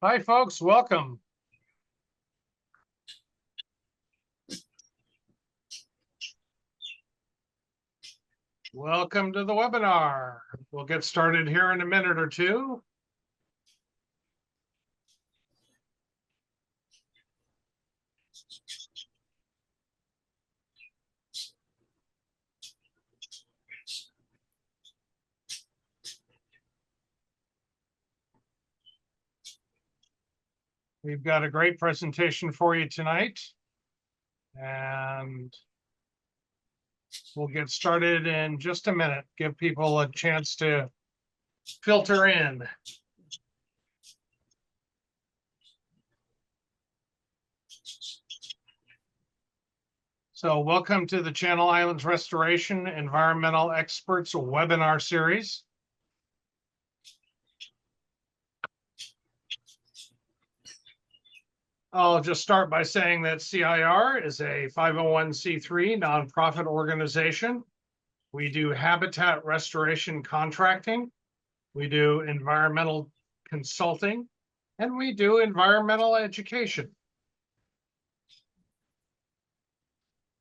Hi, folks. Welcome. Welcome to the webinar. We'll get started here in a minute or two. We've got a great presentation for you tonight, and we'll get started in just a minute. Give people a chance to filter in. So welcome to the Channel Islands Restoration Environmental Experts webinar series. I'll just start by saying that CIR is a 501c3 nonprofit organization. We do habitat restoration contracting, we do environmental consulting, and we do environmental education.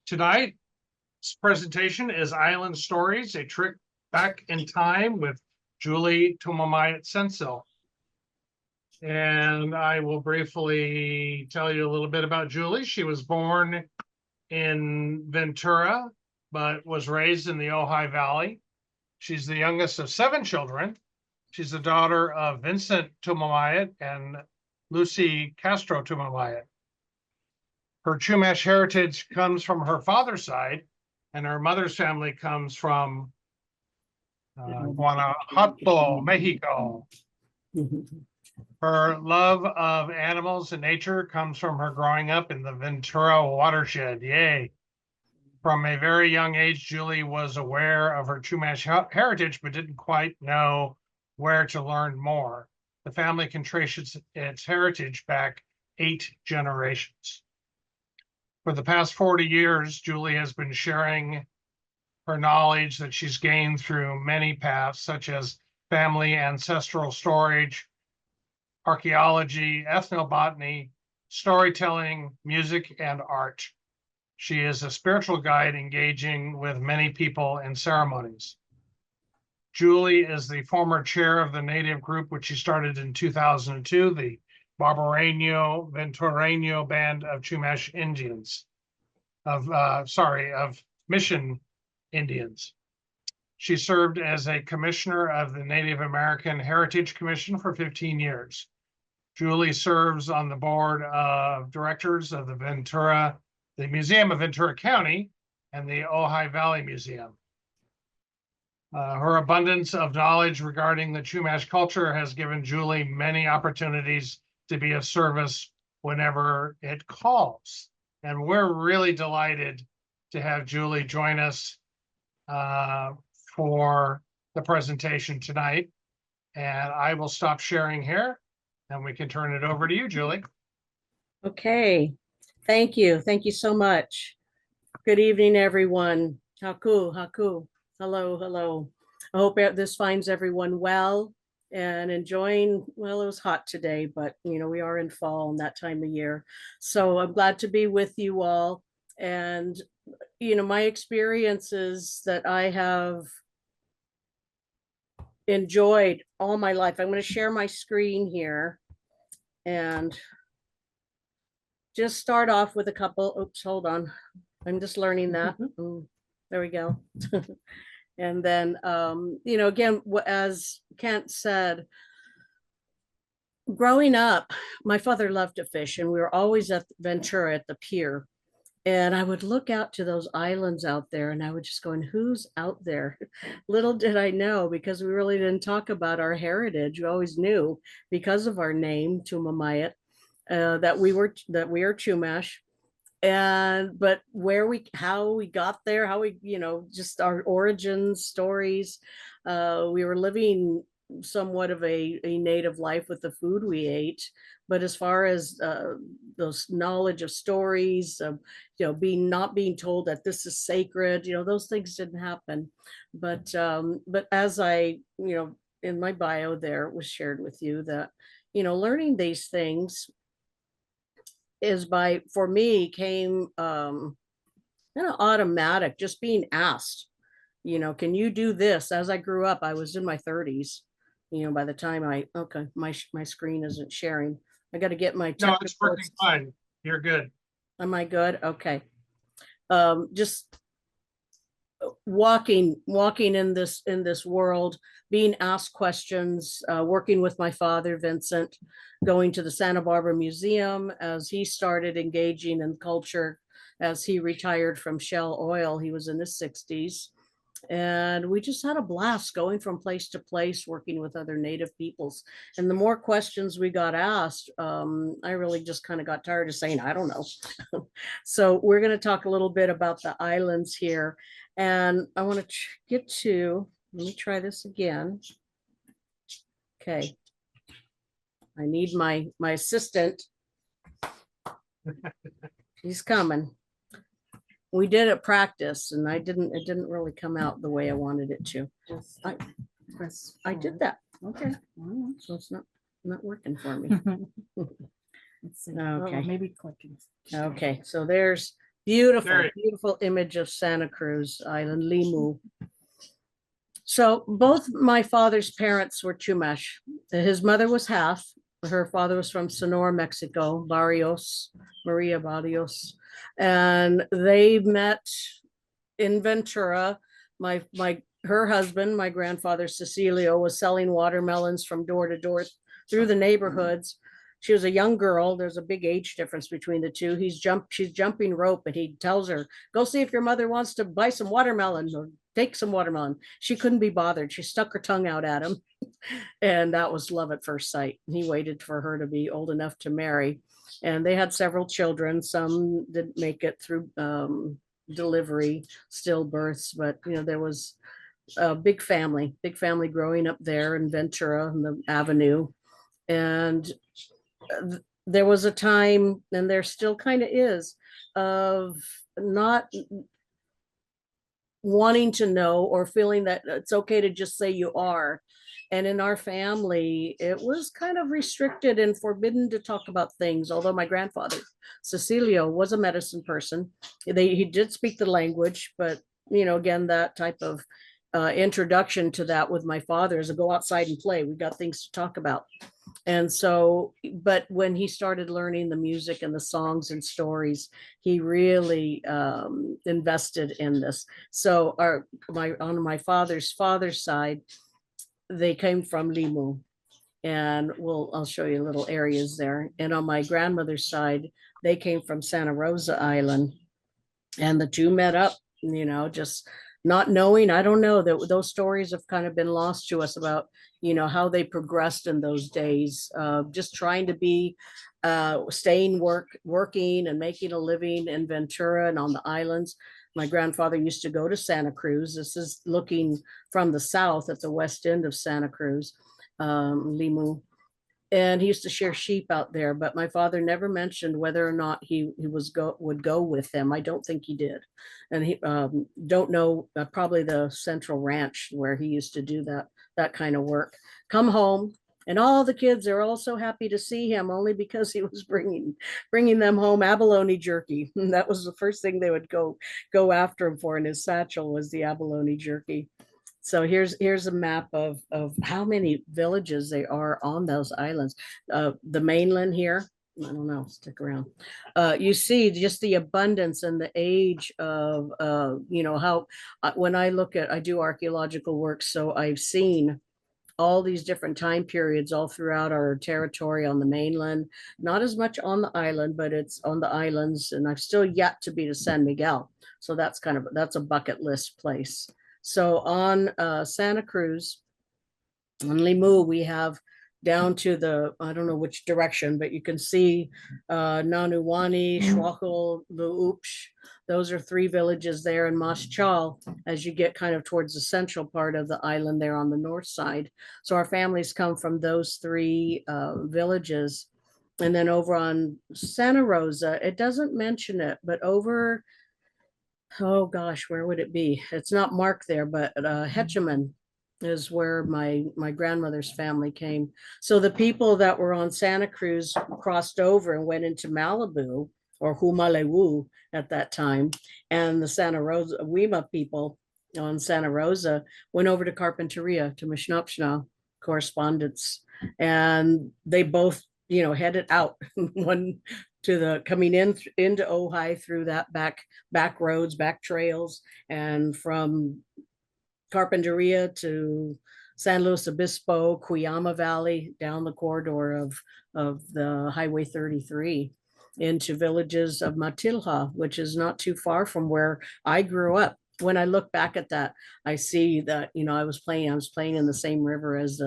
Tonight's presentation is Island Stories, a trip back in time with Julie Tumamait-Stenslie. And I will briefly tell you a little bit about Julie. She was born in Ventura, but was raised in the Ojai Valley. She's the youngest of 7 children. She's the daughter of Vincent Tumamait and Lucy Castro Tumamait. Her Chumash heritage comes from her father's side, and her mother's family comes from Guanajuato, Mexico. Her love of animals and nature comes from her growing up in the Ventura Watershed. Yay. From a very young age, Julie was aware of her Chumash heritage, but didn't quite know where to learn more. The family can trace its heritage back 8 generations. For the past 40 years, Julie has been sharing her knowledge that she's gained through many paths, such as family ancestral storage, archaeology, ethnobotany, storytelling, music, and art. She is a spiritual guide engaging with many people in ceremonies. Julie is the former chair of the native group, which she started in 2002, the Barbareno Ventureno band of Chumash Indians, of Mission Indians. She served as a commissioner of the Native American Heritage Commission for 15 years. Julie serves on the board of directors of the Museum of Ventura County and the Ojai Valley Museum. Her abundance of knowledge regarding the Chumash culture has given Julie many opportunities to be of service whenever it calls. And we're really delighted to have Julie join us for the presentation tonight. And I will stop sharing here and we can turn it over to you, Julie. Okay, thank you. Thank you so much. Good evening, everyone. Haku, haku. Hello, hello. I hope this finds everyone well and enjoying, well, it was hot today, but you know, we are in fall and that time of year. So I'm glad to be with you all. And, you know, my experiences that I have enjoyed all my life. I'm going to share my screen here and just start off with a couple. Oops, hold on. I'm just learning that. There we go. And then, you know, again, as Kent said, growing up, my father loved to fish and we were always at Ventura at the pier. And I would look out to those islands out there and I would just go, and who's out there? Little did I know, because we really didn't talk about our heritage. We always knew because of our name, Tumamait, that we are Chumash. But how we got there, how we, you know, just our origin stories. We were living somewhat of a native life with the food we ate. But as far as those knowledge of stories, of, you know, not being told that this is sacred, you know, those things didn't happen. But as I, you know, in my bio there, it was shared with you that, learning these things is for me came kind of automatic, just being asked, can you do this? As I grew up, I was in my 30s. By the time okay, my screen isn't sharing. I got to get my No, it's technical. working fine. You're good. Am I good? Okay. Just walking in this world, being asked questions, working with my father Vincent, going to the Santa Barbara Museum as he started engaging in culture as he retired from Shell Oil. He was in his 60s, and we just had a blast going from place to place, working with other native peoples. And the more questions we got asked, I really just kind of got tired of saying I don't know. So we're going to talk a little bit about the islands here, and I want to get to, let me try this again. Okay, I need my assistant. He's coming. We did it practice, and it didn't really come out the way I wanted it to. I did that. Okay. So it's not working for me. Let's see. Okay. Maybe clicking. Okay, so there's beautiful, There. beautiful image of Santa Cruz Island, Limu. So both my father's parents were Chumash. His mother was half. Her father was from Sonora, Mexico, Maria Barrios. And they met in Ventura. Her husband, my grandfather Cecilio, was selling watermelons from door to door through the neighborhoods. She was a young girl. There's a big age difference between the two. She's jumping rope, and he tells her, go see if your mother wants to buy some watermelon or take some watermelon. She couldn't be bothered. She stuck her tongue out at him. And that was love at first sight. He waited for her to be old enough to marry. And they had several children. Some didn't make it through delivery, stillbirths, but there was a big family growing up there in Ventura and the Avenue. And there was a time, and there still kind of is, of not wanting to know or feeling that it's okay to just say you are. And in our family, it was kind of restricted and forbidden to talk about things. Although my grandfather, Cecilio, was a medicine person. He did speak the language, but again, that type of introduction to that with my father is to go outside and play. We got things to talk about. And so, but when he started learning the music and the songs and stories, he really invested in this. So on my father's side, they came from Limu, and I'll show you little areas there. And on my grandmother's side, they came from Santa Rosa Island, and the two met up, just not knowing. I don't know, that those stories have kind of been lost to us about, how they progressed in those days, just trying to be, working and making a living in Ventura and on the islands. My grandfather used to go to Santa Cruz. This is looking from the south at the west end of Santa Cruz, Limu. And he used to share sheep out there, but my father never mentioned whether or not he would go with them. I don't think he did. And he don't know, probably the Central Ranch where he used to do that kind of work. Come home, and all the kids are all so happy to see him, only because he was bringing them home abalone jerky. And that was the first thing they would go after him for in his satchel, was the abalone jerky. So here's a map of how many villages there are on those islands. The mainland here, I don't know, stick around. You see just the abundance and the age of, how, when I do archaeological work, so I've seen all these different time periods all throughout our territory on the mainland. Not as much on the island, but it's on the islands, and I've still yet to be to San Miguel. So that's a bucket list place. So on Santa Cruz, on Limu, we have down to I don't know which direction, but you can see Nanuwani, Schwachel, Luupsh. Those are 3 villages there in Maschal as you get kind of towards the central part of the island there on the north side. So our families come from those 3 villages. And then over on Santa Rosa, it doesn't mention it, but over, oh gosh, where would it be? It's not marked there, but Hecheman. is where my grandmother's family came. So the people that were on Santa Cruz crossed over and went into Malibu or Humalewu at that time, and the Santa Rosa Wima people on Santa Rosa went over to Carpinteria to Mishnopshna correspondence, and they both headed out one to the coming into Ojai through that back roads, back trails, and from Carpinteria to San Luis Obispo, Cuyama Valley, down the corridor of the Highway 33 into villages of Matilha, which is not too far from where I grew up. When I look back at that, I see that, I was playing in the same river as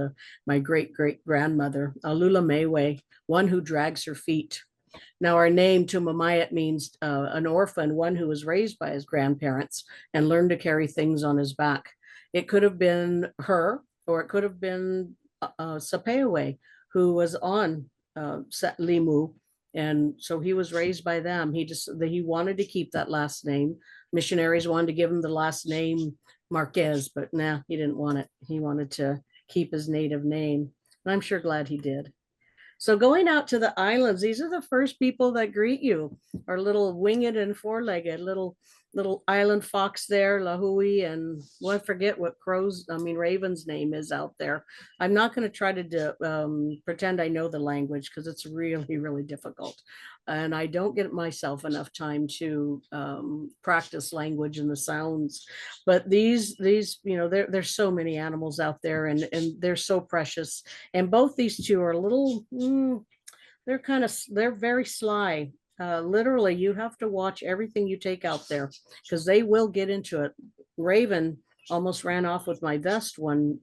my great grandmother, Alula Mewe, one who drags her feet. Now, our name Tumamait means an orphan, one who was raised by his grandparents and learned to carry things on his back. It could have been her, or it could have been Sapewe, who was on Limu, and so he was raised by them. He wanted to keep that last name. Missionaries wanted to give him the last name Marquez, but nah, he didn't want it. He wanted to keep his native name, and I'm sure glad he did. So going out to the islands, these are the first people that greet you, our little winged and four-legged little island fox there, Lahui, and I forget what Raven's name is out there. I'm not going to try to pretend I know the language because it's really, really difficult. And I don't get myself enough time to practice language and the sounds. But these there's so many animals out there, and they're so precious. And both these two are a little, they're very sly. Literally, you have to watch everything you take out there because they will get into it. Raven almost ran off with my vest one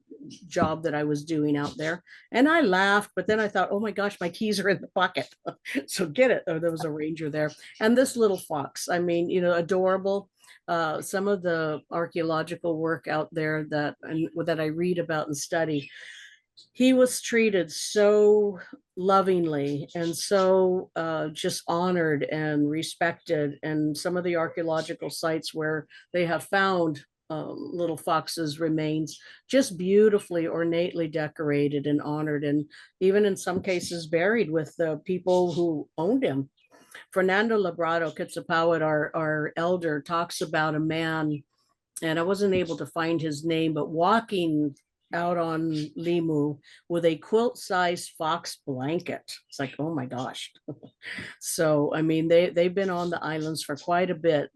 job that I was doing out there, and I laughed, but then I thought, oh my gosh, my keys are in the pocket. So get it. Oh, there was a ranger there. And this little fox, adorable. Some of the archaeological work out there that I read about and study, he was treated so lovingly and so just honored and respected. And some of the archaeological sites where they have found little foxes' remains, just beautifully, ornately decorated and honored, and even in some cases buried with the people who owned him. Fernando Labrado Quetzalcoatl, our elder, talks about a man, and I wasn't able to find his name, but walking out on Limu with a quilt-sized fox blanket. It's like, oh my gosh. So, they've been on the islands for quite a bit.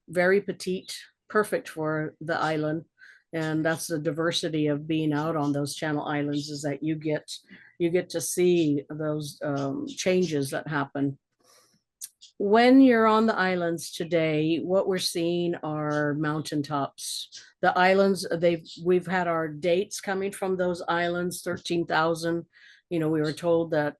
Very petite, perfect for the island. And that's the diversity of being out on those Channel Islands, is that you get to see those changes that happen. When you're on the islands today, what we're seeing are mountaintops. The islands, we've had our dates coming from those islands, 13,000. We were told that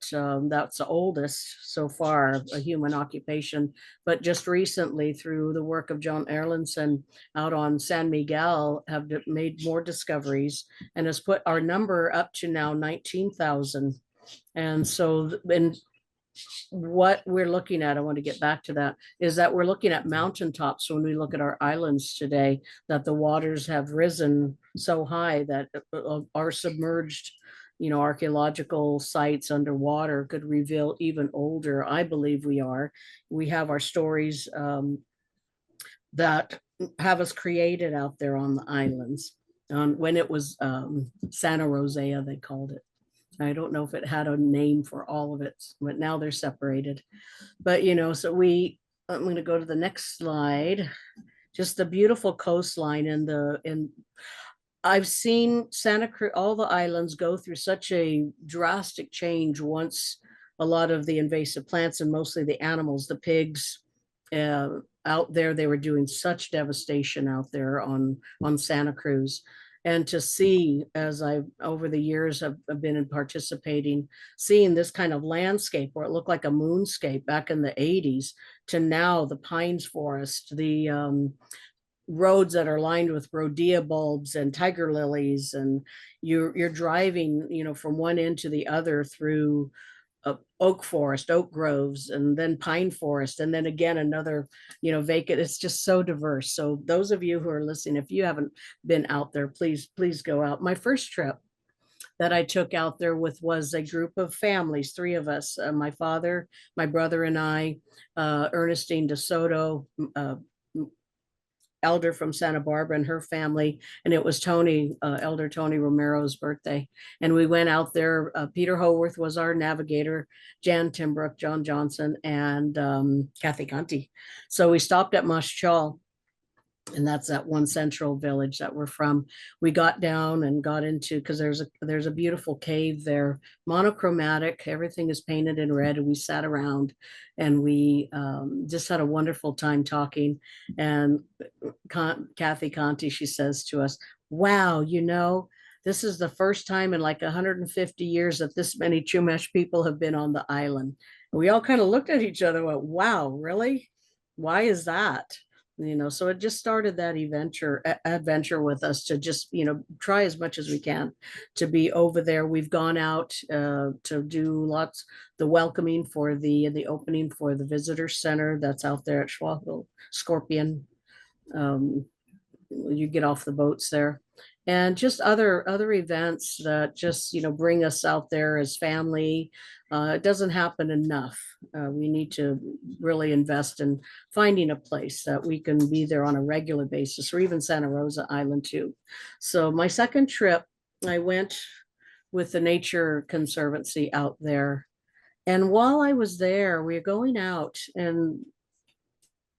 that's the oldest so far, a human occupation. But just recently, through the work of John Erlandson out on San Miguel, have made more discoveries and has put our number up to now 19,000. And so, what we're looking at, I want to get back to that, is that we're looking at mountaintops when we look at our islands today, that the waters have risen so high that our submerged, archaeological sites underwater could reveal even older. I believe we have our stories that have us created out there on the islands. When it was Santa Rosea, they called it. I don't know if it had a name for all of it, but now they're separated. But, so I'm going to go to the next slide. Just the beautiful coastline and I've seen Santa Cruz, all the islands go through such a drastic change once a lot of the invasive plants and mostly the animals, the pigs, out there, they were doing such devastation out there on Santa Cruz. And to see, as I over the years have been in participating, seeing this kind of landscape where it looked like a moonscape back in the 80s to now the pines forest, the roads that are lined with rhodea bulbs and tiger lilies, and you're driving, from one end to the other through oak forest, oak groves, and then pine forest, and then again another, vacant. It's just so diverse. So those of you who are listening, if you haven't been out there, please go out. My first trip that I took out there with was a group of families, three of us, my father, my brother, and I, Ernestine DeSoto, uh, Elder from Santa Barbara and her family, and it was Tony, Elder Tony Romero's birthday. And we went out there. Peter Howarth was our navigator, Jan Timbrook, John Johnson, and Kathy Conti. So we stopped at Mushchal, and that's that one central village that we're from. We got down and got into, because there's a beautiful cave there, monochromatic, everything is painted in red, and we sat around and we just had a wonderful time talking. And Kathy Conti, she says to us, wow, this is the first time in like 150 years that this many Chumash people have been on the island. And we all kind of looked at each other and went, wow, really? Why is that? So it just started that adventure with us to just, try as much as we can to be over there. We've gone out to do the welcoming for the opening for the visitor center that's out there at Schwabel Scorpion. You get off the boats there, and just other events that just bring us out there as family. It doesn't happen enough. We need to really invest in finding a place that we can be there on a regular basis, or even Santa Rosa Island too. So my second trip, I went with the Nature Conservancy out there, and while I was there, we were going out, and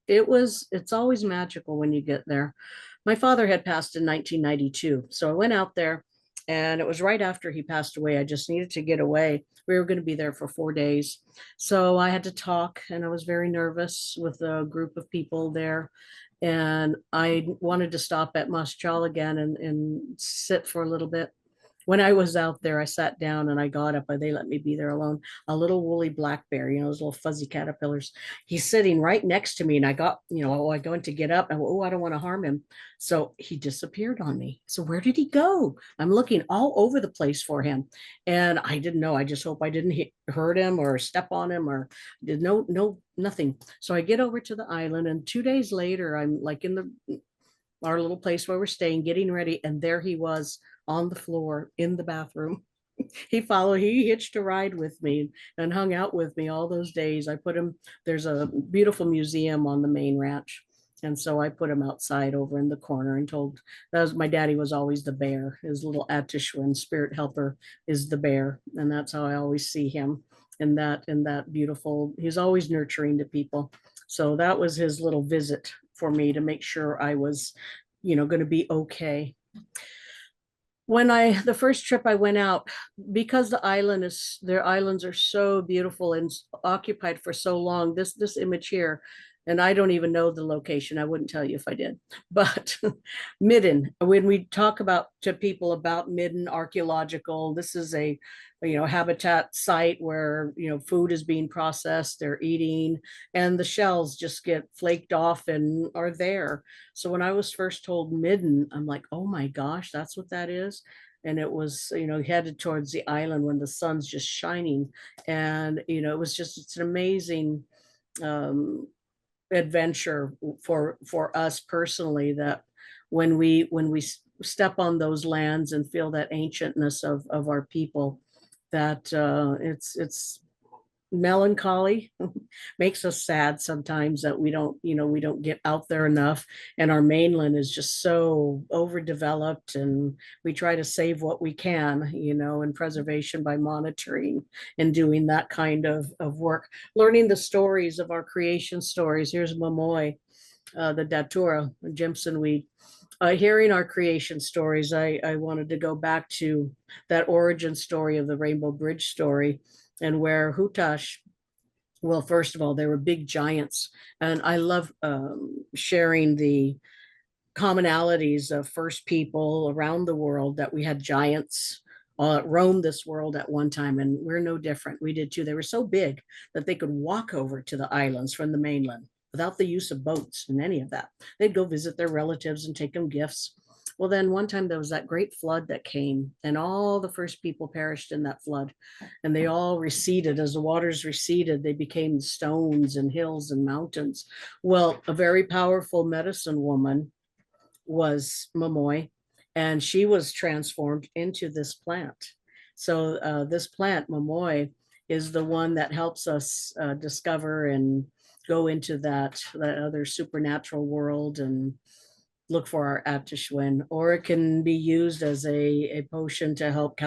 it's always magical when you get there. My father had passed in 1992. So I went out there, and it was right after he passed away. I just needed to get away. We were going to be there for 4 days. So I had to talk, and I was very nervous with a group of people there. And I wanted to stop at Muschal again and sit for a little bit. When I was out there, I sat down and I got up, and they let me be there alone. A little woolly black bear, those little fuzzy caterpillars. He's sitting right next to me, and I got, I going to get up, and I don't want to harm him. So he disappeared on me. So where did he go? I'm looking all over the place for him, and I didn't know. I just hope I didn't hurt him or step on him or did nothing. So I get over to the island, and 2 days later, I'm like in our little place where we're staying, getting ready, and there he was on the floor in the bathroom. He hitched a ride with me and hung out with me all those days. There's a beautiful museum on the main ranch. And so I put him outside over in the corner and my daddy was always the bear. His little Atishwin spirit helper is the bear. And that's how I always see him in that beautiful, he's always nurturing to people. So that was his little visit for me to make sure I was, going to be okay. The first trip I went out, because their islands are so beautiful and occupied for so long, this image here, and I don't even know the location. I wouldn't tell you if I did, but Midden, when we talk to people about Midden archaeological, this is a habitat site where food is being processed, they're eating, and the shells just get flaked off and are there. So when I was first told Midden, I'm like, oh my gosh, that's what that is. And it was headed towards the island when the sun's just shining, and it's an amazing adventure for us personally, that when we step on those lands and feel that ancientness of our people, that it's melancholy. Makes us sad sometimes that we don't get out there enough, and our mainland is just so overdeveloped, and we try to save what we can, in preservation by monitoring and doing that kind of work, learning the stories of our creation stories. Here's Momoy, the Datura Jimson weed. Hearing our creation stories, I wanted to go back to that origin story of the Rainbow Bridge story, and where Hutash, well, first of all, they were big giants. And I love sharing the commonalities of first people around the world, that we had giants roam this world at one time, and we're no different. We did too. They were so big that they could walk over to the islands from the mainland without the use of boats and any of that. They'd go visit their relatives and take them gifts. Well, then one time there was that great flood that came, and all the first people perished in that flood, and they all receded. As the waters receded, they became stones and hills and mountains. Well, a very powerful medicine woman was Momoy, and she was transformed into this plant. So this plant, Momoy, is the one that helps us discover and go into that other supernatural world and look for our Atishwin, or it can be used as a potion to help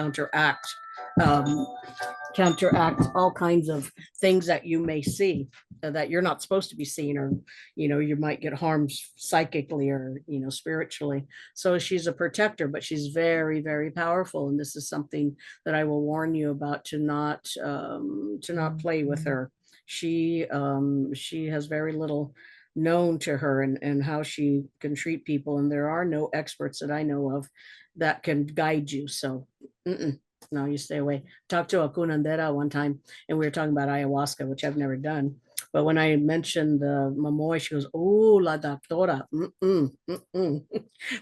um, counteract all kinds of things that you may see that you're not supposed to be seeing, or you might get harmed psychically or spiritually. So she's a protector, but she's very, very powerful, and this is something that I will warn you about, to not play with her. She has very little known to her, and how she can treat people, and there are no experts that I know of that can guide you. So no, you stay away. Talked to a curandera one time, and we were talking about ayahuasca, which I've never done. But when I mentioned the Momoy, she goes, "Oh, la doctora."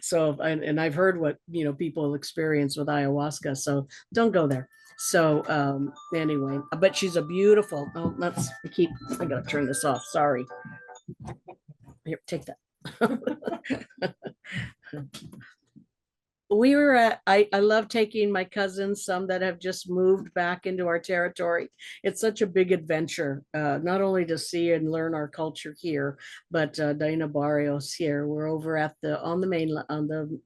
So, and I've heard what people experience with ayahuasca. So don't go there. So anyway, but she's a beautiful. Oh, I gotta turn this off. Sorry. Here, take that. We were I love taking my cousins, some that have just moved back into our territory. It's such a big adventure, not only to see and learn our culture here, but Dina Barrios here. We're over at on the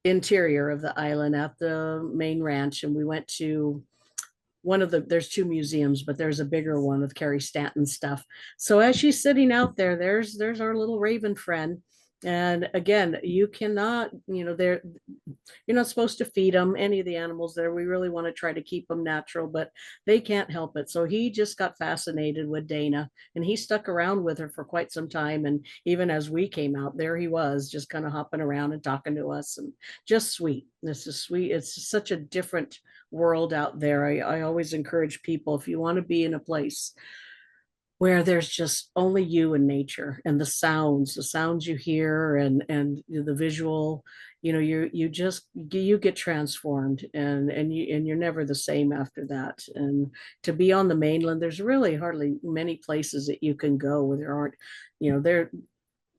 interior of the island at the main ranch, and we went to there's two museums, but there's a bigger one with Carrie Stanton stuff. So as she's sitting out there, there's our little raven friend. And again, you cannot, you're not supposed to feed them, any of the animals there. We really want to try to keep them natural, but they can't help it. So he just got fascinated with Dana, and he stuck around with her for quite some time. And even as we came out, there he was, just kind of hopping around and talking to us, and just sweet. This is sweet. It's such a different world out there. I always encourage people, if you want to be in a place where there's just only you and nature, and the sounds you hear, and the visual, you get transformed, and you're never the same after that. And to be on the mainland, there's really hardly many places that you can go where there aren't,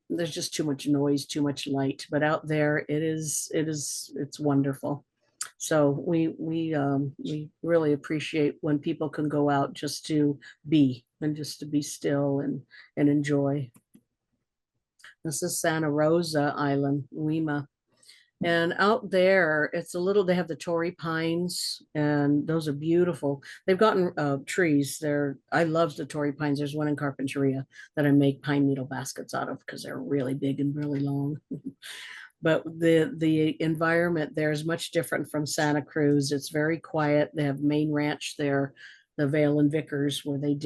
there's just too much noise, too much light. But out there, it's wonderful. So we really appreciate when people can go out just to be, and just to be still and enjoy. This is Santa Rosa Island, Lima. And out there, they have the Torrey pines, and those are beautiful. They've gotten trees there. I love the Torrey pines. There's one in Carpinteria that I make pine needle baskets out of, because they're really big and really long. But the environment there is much different from Santa Cruz. It's very quiet. They have main ranch there, the Vale and Vickers, where they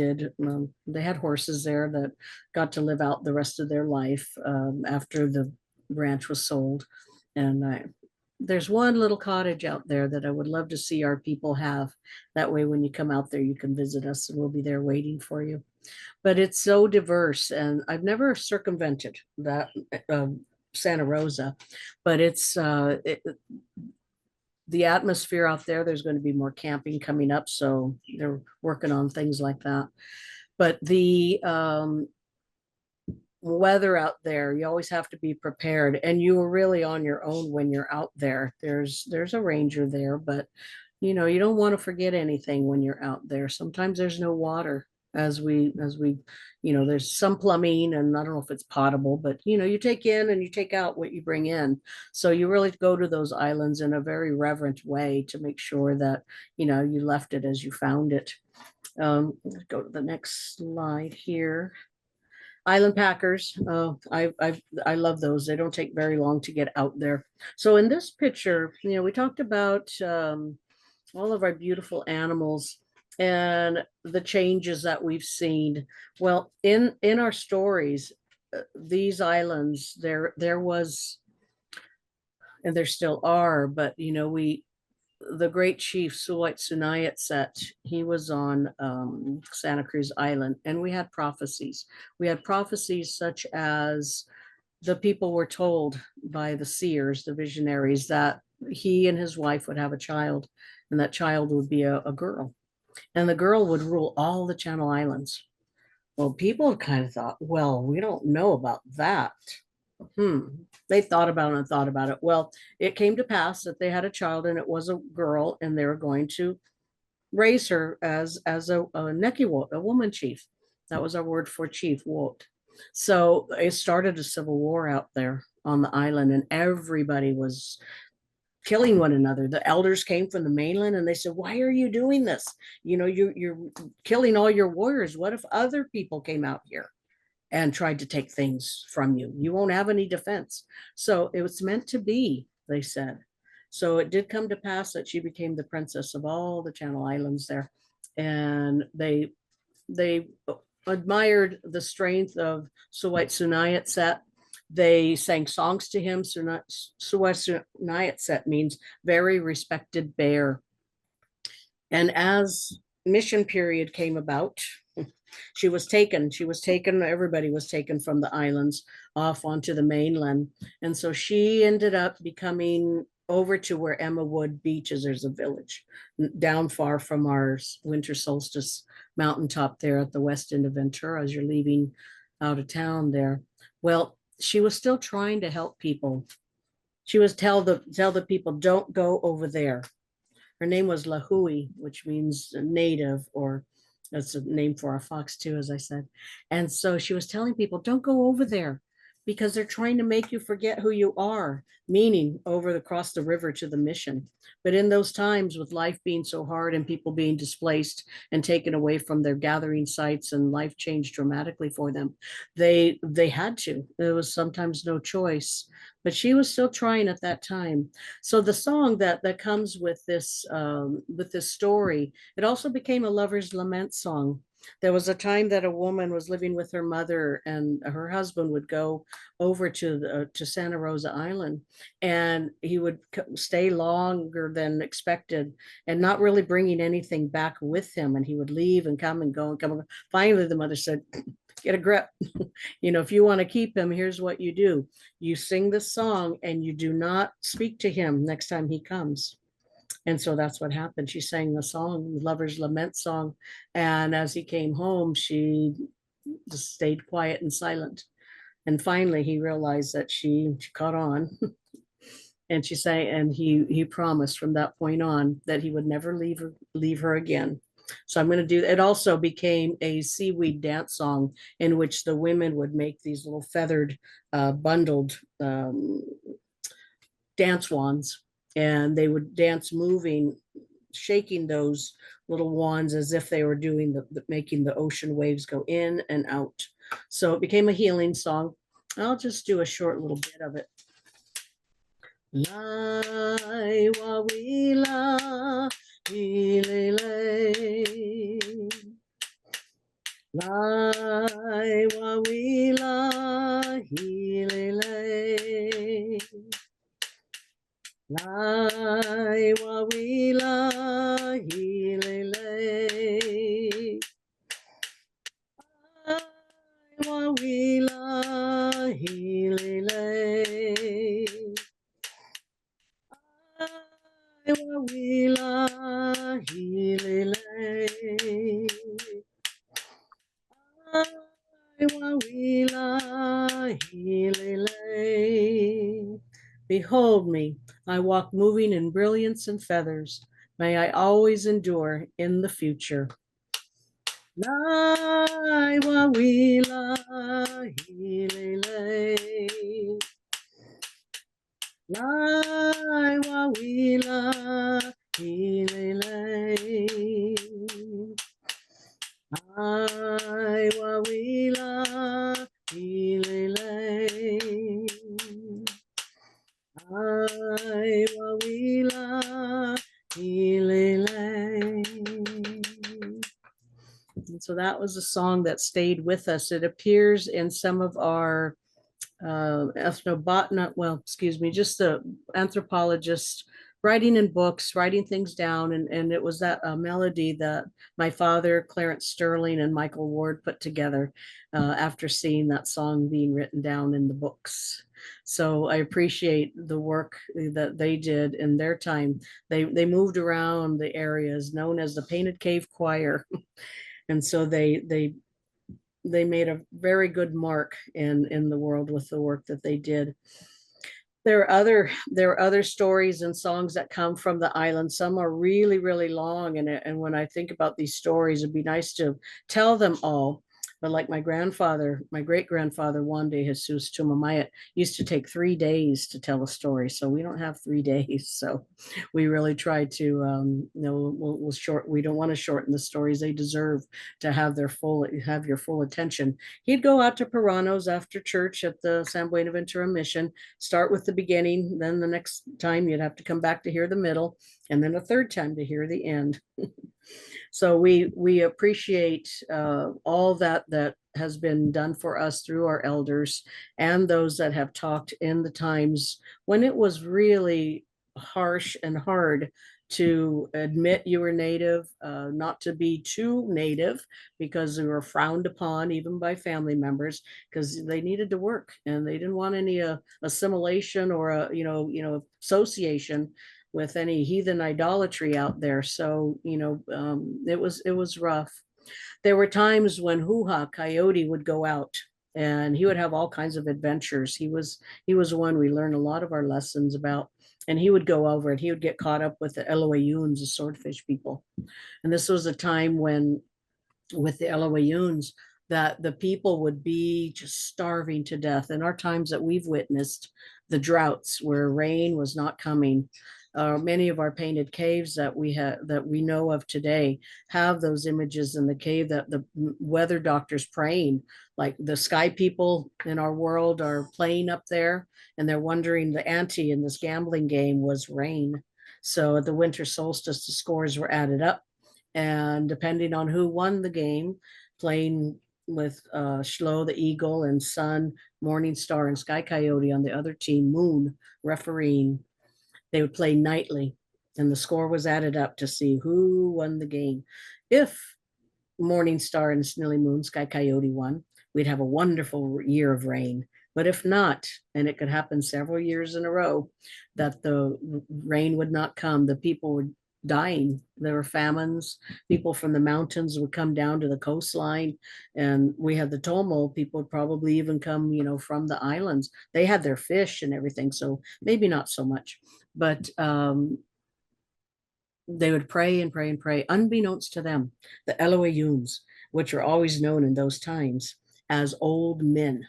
had horses there that got to live out the rest of their life after the ranch was sold. And there's one little cottage out there that I would love to see our people have. That way, when you come out there, you can visit us, and we'll be there waiting for you. But it's so diverse, and I've never circumvented that Santa Rosa, but the atmosphere out there. There's going to be more camping coming up, so they're working on things like that. But the weather out there, you always have to be prepared, and you are really on your own when you're out there. There's a ranger there, but you don't want to forget anything when you're out there. Sometimes there's no water, as we there's some plumbing, and I don't know if it's potable, but you take in and you take out what you bring in. So you really go to those islands in a very reverent way to make sure that you left it as you found it. Let's go to the next slide here. Island packers. I love those. They don't take very long to get out there. So in this picture, we talked about all of our beautiful animals and the changes that we've seen. Well, in our stories, these islands, there was, and there still are, but the great chief Suwait-Sunayat, he was on Santa Cruz Island, and we had prophecies. We had prophecies such as the people were told by the seers, the visionaries, that he and his wife would have a child, and that child would be a girl, and the girl would rule all the Channel Islands. Well, people kind of thought, well, we don't know about that. They thought about it and thought about it. Well, it came to pass that they had a child, and it was a girl, and they were going to raise her as a Nekiwot, a woman chief. That was our word for chief, Wot. So it started a civil war out there on the island, and everybody was killing one another. The elders came from the mainland, and they said, why are you doing this? You know, you're killing all your warriors. What if other people came out here and tried to take things from you? You won't have any defense. So it was meant to be, they said. So it did come to pass that she became the princess of all the Channel Islands there. And they admired the strength of Suwait Sunayat. They sang songs to him. Suwait Sunayat means very respected bear. And as mission period came about, she was taken, everybody was taken from the islands off onto the mainland. And so she ended up becoming over to where Emma Wood Beach is. There's a village down far from our winter solstice mountaintop there at the west end of Ventura as you're leaving out of town there. Well, she was still trying to help people. She was tell the people, don't go over there. Her name was Lahui, which means native, or that's a name for a fox too, as I said. And so she was telling people, don't go over there because they're trying to make you forget who you are, meaning across the river to the mission. But in those times, with life being so hard and people being displaced and taken away from their gathering sites, and life changed dramatically for them, they had to. There was sometimes no choice. But she was still trying at that time. So the song that comes with this story, it also became a lover's lament song. There was a time that a woman was living with her mother, and her husband would go over to Santa Rosa Island, and he would stay longer than expected and not really bringing anything back with him. And he would leave and come and go and come. Finally, the mother said, get a grip. You know, if you want to keep him, here's what you do. You sing this song and you do not speak to him next time he comes. And so that's what happened. She sang the song, Lover's Lament song. And as he came home, she just stayed quiet and silent. And finally, he realized that she caught on. And she sang, and he promised from that point on that he would never leave her again. So I'm going to do, it also became a seaweed dance song in which the women would make these little feathered, bundled dance wands, and they would dance moving, shaking those little wands as if they were doing making the ocean waves go in and out. So it became a healing song. I'll just do a short little bit of it. Lai wa wila ilele, lai wa wila ilele, lai wa wila ilele, lai wa wila ilele, wa wila hilele, wa wila hilele. Behold me, I walk moving in brilliance and feathers. May I always endure in the future. Lai wa wila hilele, lai wa wila hilele, lai wa wila hilele, lai wa wila hilele. And so that was a song that stayed with us. It appears in some of our ethnobotany, just the anthropologist writing in books, writing things down. And it was that melody that my father, Clarence Sterling, and Michael Ward put together after seeing that song being written down in the books. So I appreciate the work that they did in their time. They moved around the areas known as the Painted Cave Choir. And so they made a very good mark in the world with the work that they did. There are other stories and songs that come from the island. Some are really, really long. And when I think about these stories, it'd be nice to tell them all. But like my grandfather, my great grandfather, Juan de Jesus Tumamait, used to take 3 days to tell a story. So we don't have 3 days. So we really try to, we'll short. We don't want to shorten the stories. They deserve to have have your full attention. He'd go out to Puranos after church at the San Buenaventura Mission, start with the beginning, then the next time you'd have to come back to hear the middle, and then a third time to hear the end. So we appreciate all that has been done for us through our elders and those that have talked in the times when it was really harsh and hard to admit you were native, not to be too native because they were frowned upon even by family members because they needed to work and they didn't want any assimilation or association with any heathen idolatry out there. So, it was rough. There were times when Hoo-Ha Coyote would go out and he would have all kinds of adventures. He was one we learned a lot of our lessons about. And he would go over and he would get caught up with the Elohayuns, the swordfish people. And this was a time when, with the Elohayuns, that the people would be just starving to death. In our times that we've witnessed, the droughts where rain was not coming. Many of our painted caves that we know of today have those images in the cave that the weather doctors praying, like the sky people in our world are playing up there, and they're wondering the ante in this gambling game was rain. So at the winter solstice, the scores were added up, and depending on who won the game, playing with Shlo the Eagle and Sun, Morning Star, and Sky Coyote on the other team, Moon refereeing. They would play nightly, and the score was added up to see who won the game. If Morning Star and Snilly Moon, Sky Coyote won, we'd have a wonderful year of rain. But if not, and it could happen several years in a row, that the rain would not come, the people would dying. There were famines. People from the mountains would come down to the coastline, and we had the Tomo. People would probably even come, from the islands. They had their fish and everything, so maybe not so much. But they would pray and pray and pray, unbeknownst to them, the Elohayuns, which are always known in those times as old men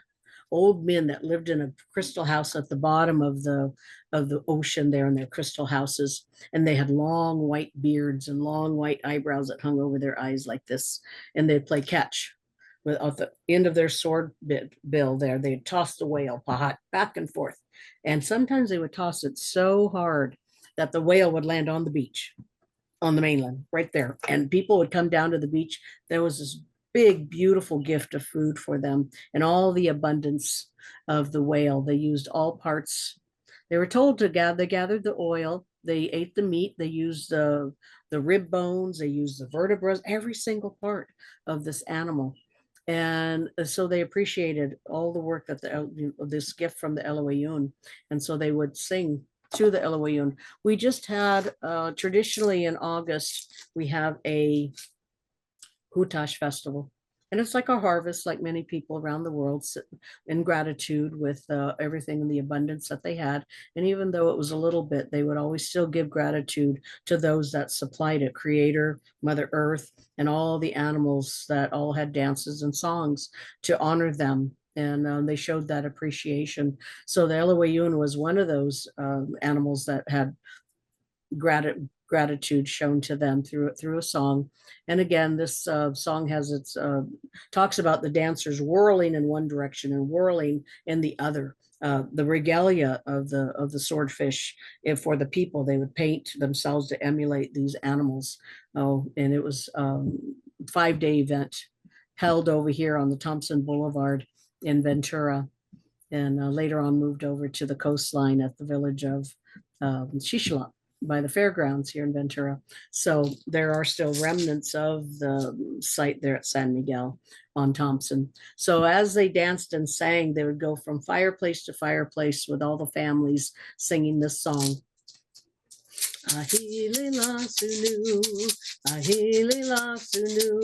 that lived in a crystal house at the bottom of the ocean there in their crystal houses. And they had long white beards and long white eyebrows that hung over their eyes like this. And they'd play catch with at the end of their sword bill there. They'd toss the whale back and forth. And sometimes they would toss it so hard that the whale would land on the beach, on the mainland, right there. And people would come down to the beach. There was this big, beautiful gift of food for them and all the abundance of the whale. They used all parts. They were told to gather. They gathered the oil. They ate the meat. They used the rib bones. They used the vertebrae, every single part of this animal. And so they appreciated all the work that this gift from the Elohayun. And so they would sing to the Elohayun. We just had, traditionally in August, we have a Hutash festival. And it's like a harvest, like many people around the world, in gratitude with everything and the abundance that they had. And even though it was a little bit, they would always still give gratitude to those that supplied it, Creator, Mother Earth, and all the animals that all had dances and songs to honor them. And they showed that appreciation. So the Elohayun was one of those animals that had gratitude shown to them through a song. And again, this song has talks about the dancers whirling in one direction and whirling in the other. The regalia of the swordfish, if for the people, they would paint themselves to emulate these animals. And it was a 5-day event held over here on the Thompson Boulevard in Ventura, and later on moved over to the coastline at the village of Shishla. by the fairgrounds here in Ventura. So there are still remnants of the site there at San Miguel on Thompson. So as they danced and sang, they would go from fireplace to fireplace with all the families singing this song. Ahili la sunu, ahili la sunu.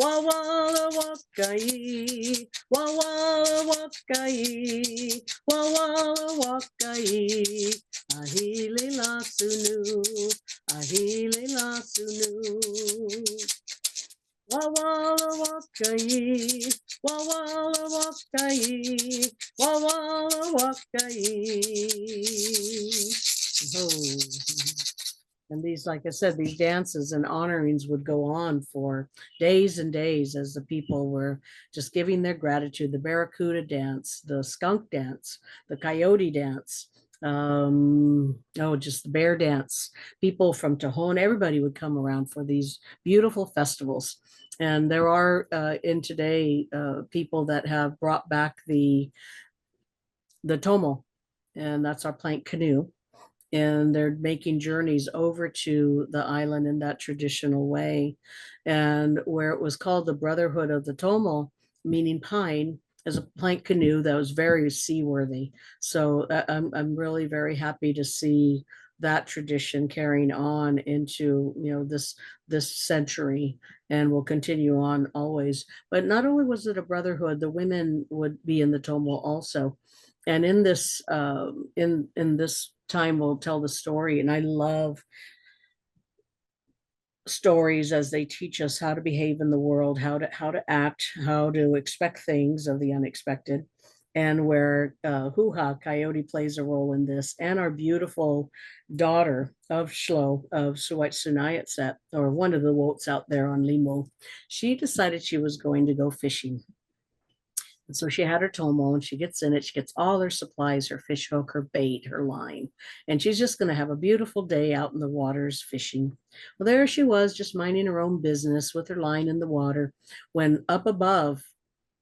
Wawala wakai, wawala wakai, wawala wakai. Ahili la sunu, ahili la sunu. Wawala wakai, wawala wakai, wawala wakai. Oh. And these, like I said, these dances and honorings would go on for days and days as the people were just giving their gratitude. The Barracuda dance, the skunk dance, the coyote dance, just the bear dance. People from Tajon, everybody would come around for these beautiful festivals. And there are in today people that have brought back the tomo, and that's our plank canoe. And they're making journeys over to the island in that traditional way. And where it was called the Brotherhood of the Tomo, meaning pine, as a plank canoe that was very seaworthy. So I'm really very happy to see that tradition carrying on into this century, and will continue on always. But not only was it a brotherhood, the women would be in the Tomo also. And in this in this time we'll tell the story, and I love stories as they teach us how to behave in the world, how to act, how to expect things of the unexpected, and where hoo-ha coyote plays a role in this. And our beautiful daughter of Shlo, of Suwait Sunayatset, or one of the wotes out there on Limo, she decided she was going to go fishing. And so she had her tomo, and she gets in it. She gets all her supplies, her fish hook, her bait, her line. And she's just going to have a beautiful day out in the waters fishing. Well, there she was, just minding her own business with her line in the water, when up above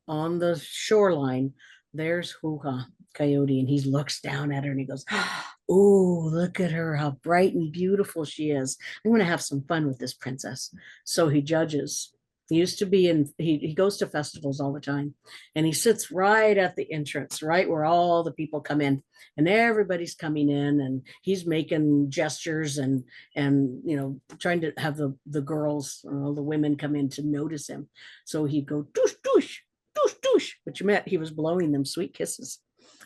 on the shoreline, there's Hoo-ha Coyote. And he looks down at her and he goes, "Oh, look at her, how bright and beautiful she is. I'm going to have some fun with this princess." So he judges. He used to be he goes to festivals all the time, and he sits right at the entrance, right where all the people come in, and everybody's coming in, and he's making gestures and trying to have the girls, the women come in to notice him. So he'd go douche douche douche douche, which meant he was blowing them sweet kisses.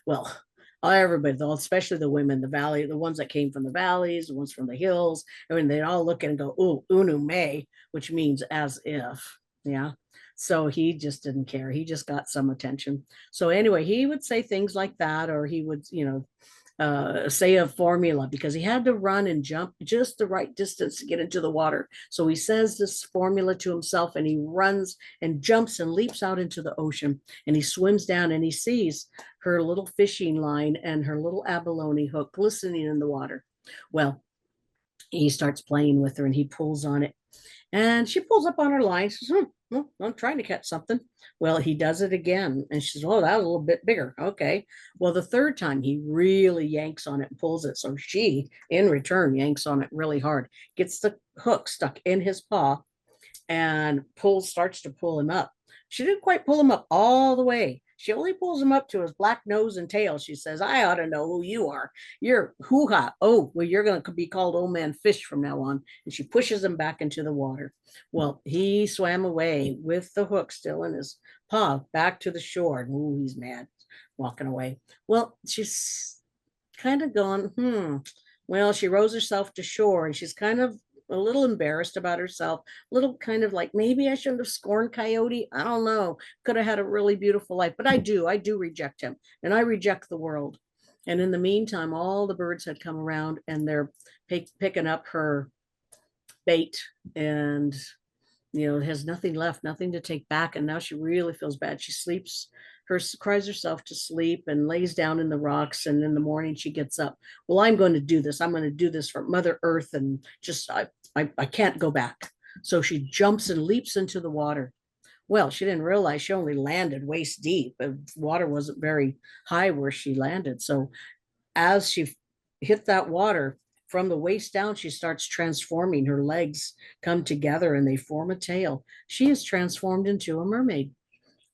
Well, everybody, especially the women, the valley, the ones that came from the valleys, the ones from the hills, I mean, they all look at and go, "Ooh, unu me," which means as if. Yeah. So he just didn't care. He just got some attention. So anyway, he would say things like that, or he would, say a formula, because he had to run and jump just the right distance to get into the water. So he says this formula to himself, and he runs and jumps and leaps out into the ocean, and he swims down, and he sees her little fishing line and her little abalone hook glistening in the water. Well, he starts playing with her, and he pulls on it, and she pulls up on her line. She says, "I'm trying to catch something." Well, he does it again, and she says, "Oh, that was a little bit bigger." Okay. Well, the third time he really yanks on it and pulls it. So she, in return, yanks on it really hard, gets the hook stuck in his paw, and starts to pull him up. She didn't quite pull him up all the way. She only pulls him up to his black nose and tail. She says, "I ought to know who you are. You're hoo-ha. Oh, well, you're going to be called Old Man Fish from now on." And she pushes him back into the water. Well, he swam away with the hook still in his paw back to the shore. And ooh, he's mad, walking away. Well, she's kind of gone, Well, she rows herself to shore, and she's kind of a little embarrassed about herself, a little kind of like, maybe I shouldn't have scorned Coyote. I don't know. Could have had a really beautiful life, but I do reject him, and I reject the world. And in the meantime, all the birds had come around, and they're picking up her bait, and has nothing left, nothing to take back. And now she really feels bad. She cries herself to sleep and lays down in the rocks. And in the morning she gets up. "Well, I'm going to do this. I'm going to do this for Mother Earth. And just, I can't go back." So she jumps and leaps into the water. Well, she didn't realize she only landed waist deep. The water wasn't very high where she landed. So as she hit that water, from the waist down, she starts transforming. Her legs come together and they form a tail. She is transformed into a mermaid.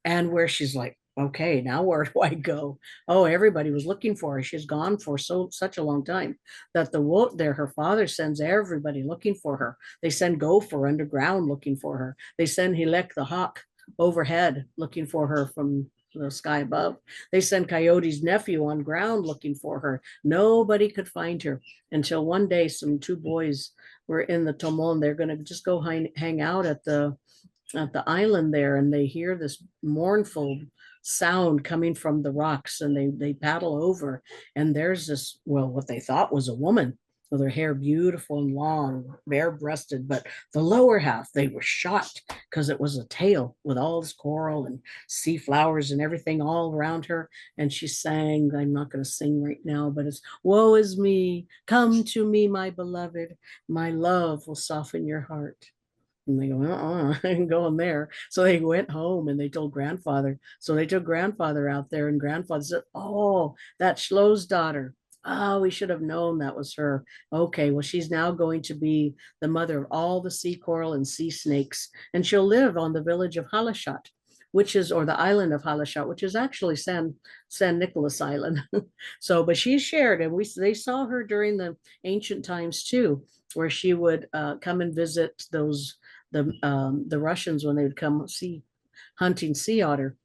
And where she's like, okay, now where do I go? Oh, everybody was looking for her. She's gone for such a long time that the wolf there, her father sends everybody looking for her. They send Gopher underground looking for her. They send Hilek the hawk overhead looking for her from the sky above. They send Coyote's nephew on ground looking for her. Nobody could find her until one day some two boys were in the Tomon. They're going to just go hang out at the island there, and they hear this mournful sound coming from the rocks, and they paddle over, and there's this, well, what they thought was a woman with her hair beautiful and long, bare breasted, but the lower half, they were shocked because it was a tail with all this coral and sea flowers and everything all around her. And she sang, I'm not going to sing right now, but it's, woe is me, come to me, my beloved, my love will soften your heart. And they go, I ain't going there. So they went home and they told grandfather. So they took grandfather out there, and grandfather said, oh, that's Schlo's daughter. Oh, we should have known that was her. Okay, well, she's now going to be the mother of all the sea coral and sea snakes. And she'll live on the village of Halashat, which is, or the island of Halashat, which is actually San Nicolas Island. So, but she shared, and they saw her during the ancient times too, where she would come and visit the Russians when they would come hunting sea otter.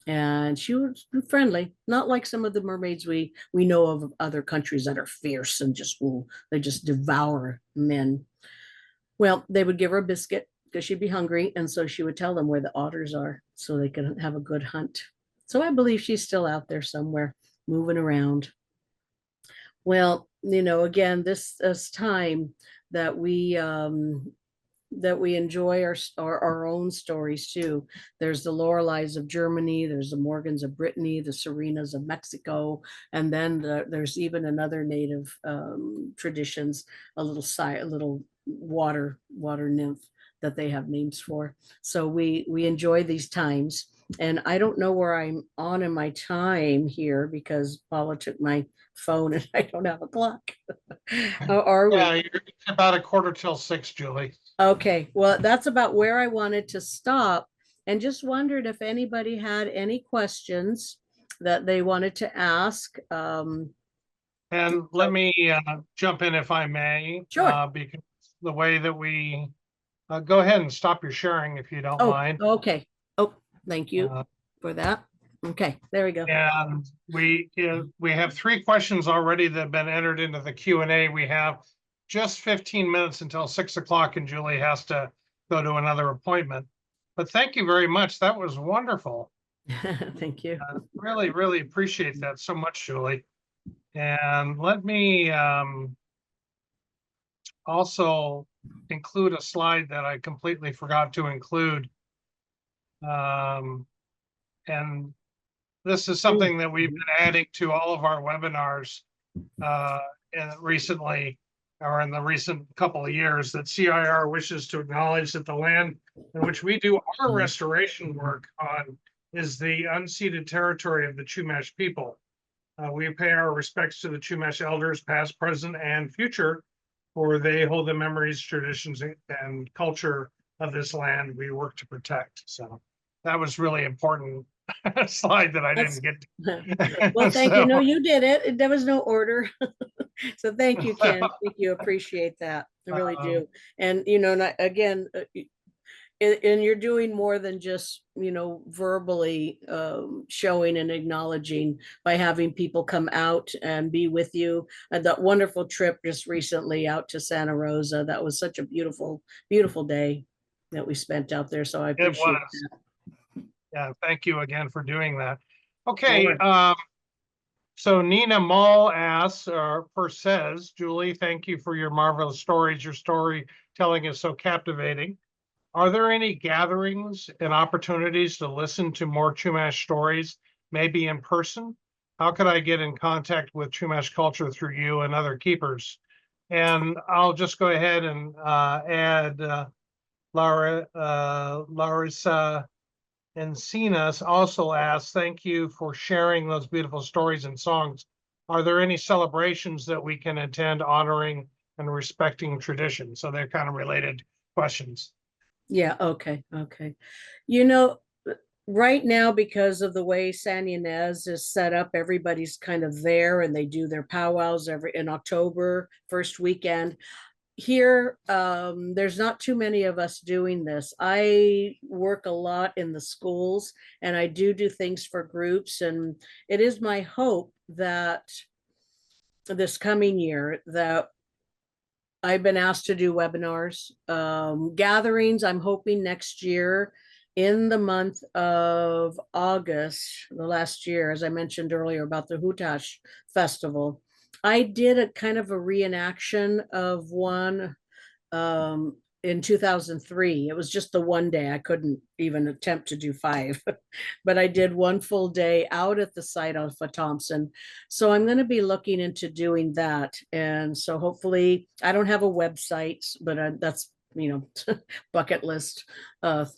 And she was friendly, not like some of the mermaids we know of other countries that are fierce and just they just devour men. Well, they would give her a biscuit because she'd be hungry, and so she would tell them where the otters are so they could have a good hunt. So I believe she's still out there somewhere moving around. Well, again, this time that we enjoy our own stories too. There's the Loreleis of Germany, there's the Morgans of Brittany, the Serenas of Mexico, and then there's even another native traditions, a little water nymph that they have names for. So we enjoy these times. And I don't know where I'm on in my time here because Paula took my phone and I don't have a clock. How are we? Yeah, you're about 6:15, Julie. Okay, well, that's about where I wanted to stop, and just wondered if anybody had any questions that they wanted to ask. And let me jump in if I may. Sure. Because the way that we go ahead and stop your sharing if you don't Oh, mind. okay. Oh, thank you for that. Okay, there we go. And we have 3 questions already that have been entered into the Q&A. We have just 15 minutes until 6 o'clock, and Julie has to go to another appointment. But thank you very much. That was wonderful. Thank you. Really, really appreciate that so much, Julie. And let me also include a slide that I completely forgot to include. And this is something that we've been adding to all of our webinars and recently, or in the recent couple of years, that CIR wishes to acknowledge that the land in which we do our restoration work on is the unceded territory of the Chumash people. We pay our respects to the Chumash elders, past, present, and future, for they hold the memories, traditions, and culture of this land we work to protect. So that was really important slide that I didn't get to. Well, thank you. No, you did it. There was no order. So thank you, Ken. Thank you. Appreciate that. I really do. And, again, and you're doing more than just, verbally showing and acknowledging by having people come out and be with you. And that wonderful trip just recently out to Santa Rosa. That was such a beautiful, beautiful day that we spent out there. So I appreciate that. Yeah, thank you again for doing that. Okay, so Nina Mall asks, or says, Julie, thank you for your marvelous stories. Your storytelling is so captivating. Are there any gatherings and opportunities to listen to more Chumash stories, maybe in person? How could I get in contact with Chumash culture through you and other keepers? And I'll just go ahead and add Larissa Encinas also asks, thank you for sharing those beautiful stories and songs are there any celebrations that we can attend honoring and respecting tradition? So they're kind of related questions. Yeah, okay, okay. You know, right now, because of the way San Ynez is set up, everybody's kind of there and they do their powwows every in October, first weekend. Here, there's not too many of us doing this. I work a lot in the schools and I do things for groups, and it is my hope that this coming year that I've been asked to do webinars, gatherings. I'm hoping next year in the month of August, the last year, as I mentioned earlier about the Hutash Festival, I did a kind of a reenaction of one in 2003. It was just the one day. I couldn't even attempt to do five, but I did one full day out at the site on Thompson. So I'm going to be looking into doing that. And so hopefully, I don't have a website, but that's, bucket list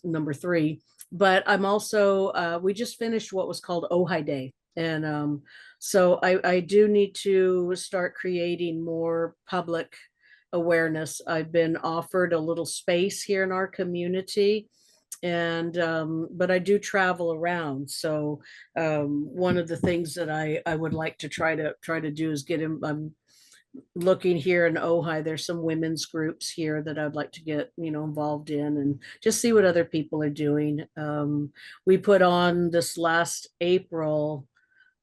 number 3. But I'm also, we just finished what was called Ojai Day. And so I do need to start creating more public awareness. I've been offered a little space here in our community, and but I do travel around. So one of the things that I would like to try to do is get him. I'm looking here in Ojai. There's some women's groups here that I'd like to get involved in and just see what other people are doing. We put on this last April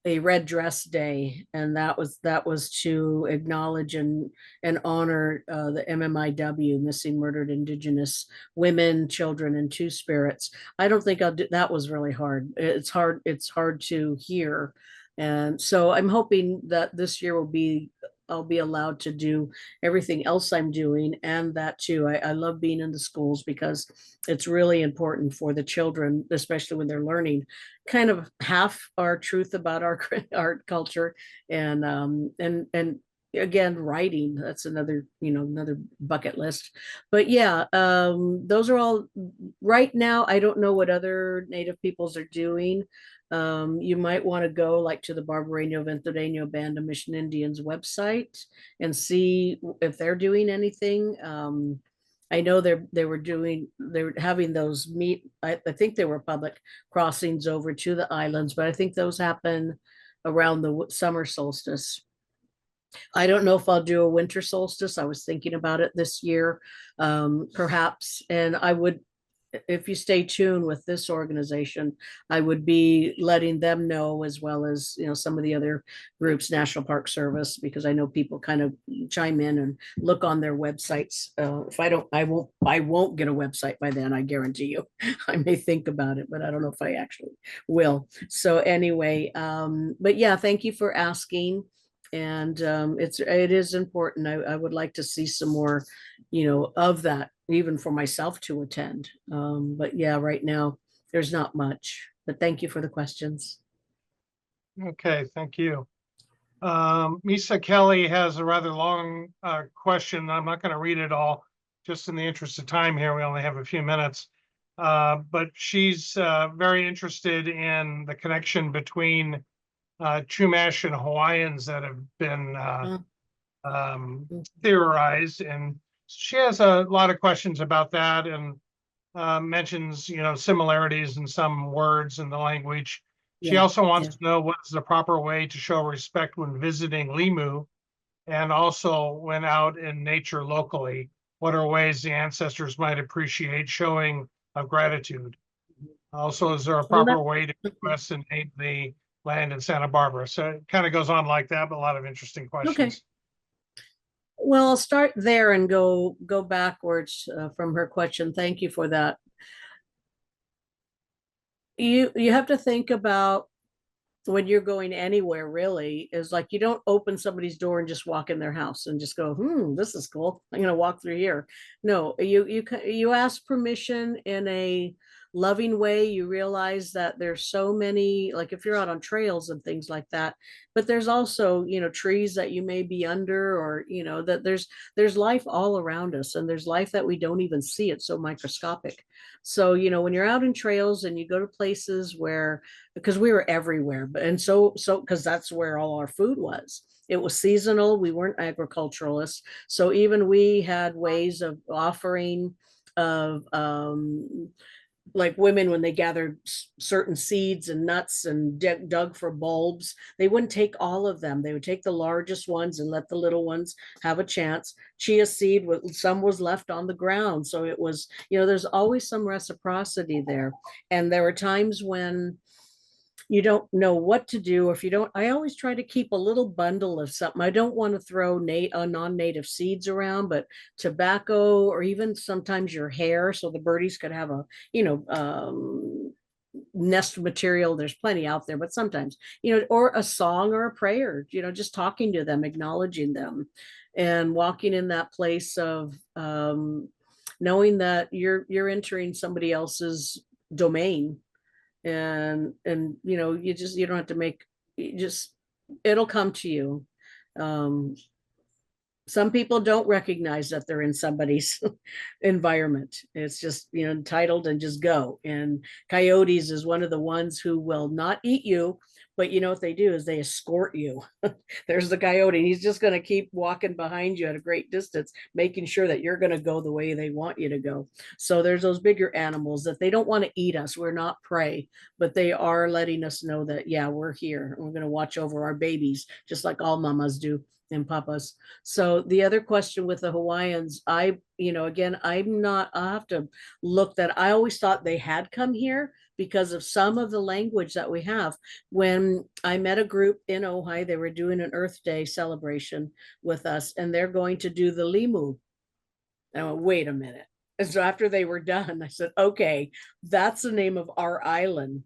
a red dress day, and that was to acknowledge and honor the MMIW, missing murdered Indigenous women, children, and two spirits. I don't think I'll do that. Was really hard. It's hard to hear, and so I'm hoping that this year I'll be allowed to do everything else I'm doing, and that too. I love being in the schools because it's really important for the children, especially when they're learning kind of half our truth about our art culture, and again, writing. That's another bucket list. But yeah, those are all right now. I don't know what other Native peoples are doing. You might want to go like to the Barbareno Ventureno Band of Mission Indians website and see if they're doing anything. I know they were having those I think they were public crossings over to the islands, but I think those happen around the summer solstice. I don't know if I'll do a winter solstice. I was thinking about it this year, perhaps, and I would, if you stay tuned with this organization, I would be letting them know, as well as some of the other groups, National Park Service, because I know people kind of chime in and look on their websites. If I don't, I won't get a website by then. I guarantee you. I may think about it, but I don't know if I actually will. So anyway, but yeah, thank you for asking. And it is important. I would like to see some more, of that, even for myself to attend. But yeah, right now there's not much. But thank you for the questions. Okay, thank you. Misa Kelly has a rather long question. I'm not going to read it all, just in the interest of time here. We only have a few minutes. But she's very interested in the connection between Chumash and Hawaiians that have been theorized, and she has a lot of questions about that, and mentions similarities in some words in the language. She also wants to know what is the proper way to show respect when visiting Limu, and also when out in nature locally. What are ways the ancestors might appreciate showing of gratitude? Also, is there a proper way to request and name the land in Santa Barbara? So it kind of goes on like that, but a lot of interesting questions. Okay. Well, I'll start there and go backwards from her question. Thank you for that. You have to think about, when you're going anywhere, really, is like, you don't open somebody's door and just walk in their house and just go, this is cool, I'm going to walk through here. No, you ask permission in a loving way, you realize that there's so many, like if you're out on trails and things like that, but there's also, trees that you may be under, or, that there's life all around us, and there's life that we don't even see. It's so microscopic. So, when you're out in trails and you go to places where, because we were everywhere, but, and because that's where all our food was. It was seasonal. We weren't agriculturalists. So even we had ways of offering of, like women, when they gathered certain seeds and nuts and dug for bulbs, they wouldn't take all of them. They would take the largest ones and let the little ones have a chance. Chia seed, some was left on the ground. So it was, there's always some reciprocity there. And there were times when you don't know what to do, or if you don't, I always try to keep a little bundle of something. I don't want to throw non-native seeds around, but tobacco, or even sometimes your hair, so the birdies could have a, nest material. There's plenty out there, but sometimes, or a song or a prayer, just talking to them, acknowledging them, and walking in that place of knowing that you're entering somebody else's domain. And you don't have to make, it'll come to you. Some people don't recognize that they're in somebody's environment. It's just, entitled and just go. And coyotes is one of the ones who will not eat you, but what they do is they escort you. There's the coyote, and he's just going to keep walking behind you at a great distance, making sure that you're going to go the way they want you to go. So there's those bigger animals that they don't want to eat us. We're not prey, but they are letting us know that, yeah, we're here. We're going to watch over our babies, just like all mamas do and papas. So the other question with the Hawaiians, again, I'll have to look that. I always thought they had come here because of some of the language that we have. When I met a group in Ojai, they were doing an Earth Day celebration with us, and they're going to do the limu. I went, wait a minute. And so after they were done, I said, okay, that's the name of our island.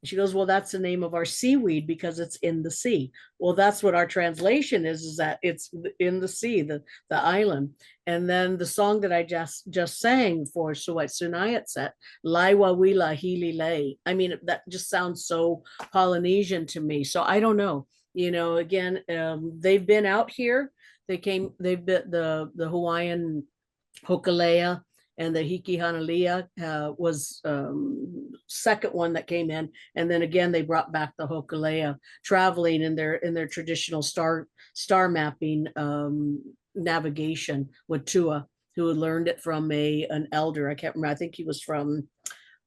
She goes, well, that's the name of our seaweed because it's in the sea. Well, that's what our translation is that it's in the sea, the island. And then the song that I just sang for Sunayat set, Laiwa Wila Hili Lei. I mean, that just sounds so Polynesian to me. So I don't know. Again, they've been out here. They've been the Hawaiian Hokulea, and the Hiki Hanalia was second one that came in, and then again they brought back the Hokulea, traveling in their traditional star mapping navigation with Tua, who had learned it from an elder. I can't remember. I think he was from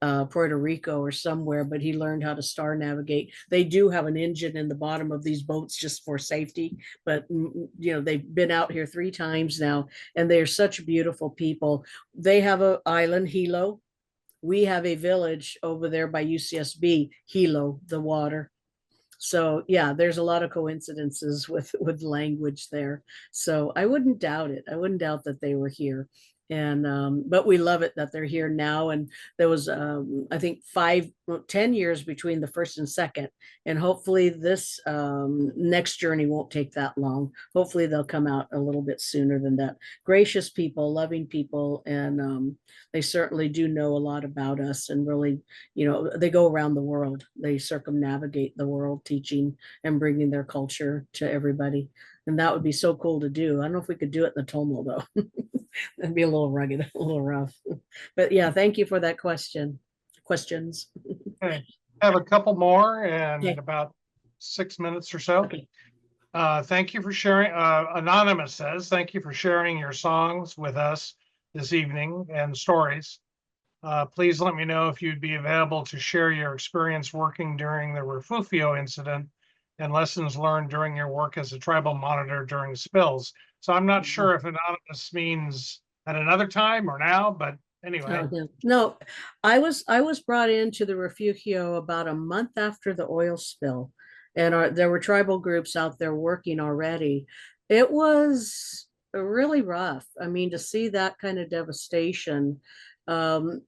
Puerto Rico or somewhere, but he learned how to star navigate. They do have an engine in the bottom of these boats just for safety, but they've been out here 3 times now, and they're such beautiful people. They have an island, Hilo. We have a village over there by UCSB, Hilo, the water. So yeah, there's a lot of coincidences with language there. So I wouldn't doubt it. I wouldn't doubt that they were here. And but we love it that they're here now. And there was I think 10 years between the first and second, and hopefully this next journey won't take that long. Hopefully they'll come out a little bit sooner than that. Gracious people, loving people, and they certainly do know a lot about us, and really, they go around the world. They circumnavigate the world, teaching and bringing their culture to everybody. And that would be so cool to do. I don't know if we could do it in the Tomo though. That'd be a little rugged, a little rough. But yeah, thank you for that questions. Okay. I have a couple more in Okay. about 6 minutes or so. Okay. Thank you for sharing. Anonymous says, thank you for sharing your songs with us this evening and stories. Please let me know if you'd be available to share your experience working during the Refugio incident and lessons learned during your work as a tribal monitor during spills. So I'm not sure if anonymous means at another time or now, but anyway. No, I was brought into the Refugio about a month after the oil spill, and there were tribal groups out there working already. It was really rough. I mean, to see that kind of devastation, all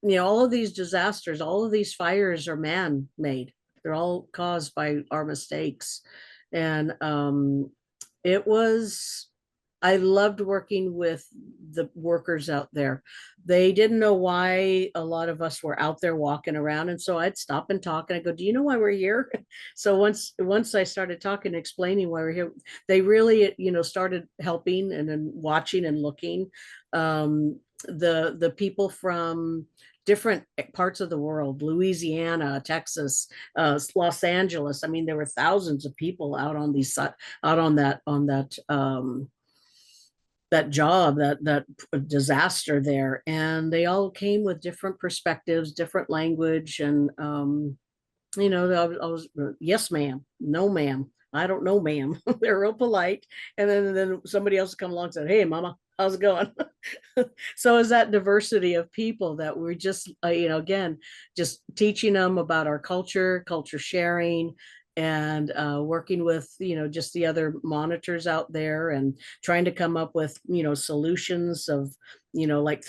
of these disasters, all of these fires are man-made. They're all caused by our mistakes. And it was I loved working with the workers out there. They didn't know why a lot of us were out there walking around. And so I'd stop and talk and I go, do you know why we're here? So once I started talking, explaining why we're here, they really, started helping and then watching and looking. The people from different parts of the world, Louisiana, Texas, Los Angeles. I mean, there were thousands of people out on that job, that disaster there, and they all came with different perspectives, different language, and I was yes, ma'am, no, ma'am, I don't know, ma'am. They're real polite, and then somebody else come along and said, "Hey, mama, how's it going?" So is that diversity of people that we're just, again, just teaching them about our culture sharing, and working with, just the other monitors out there and trying to come up with, solutions of, like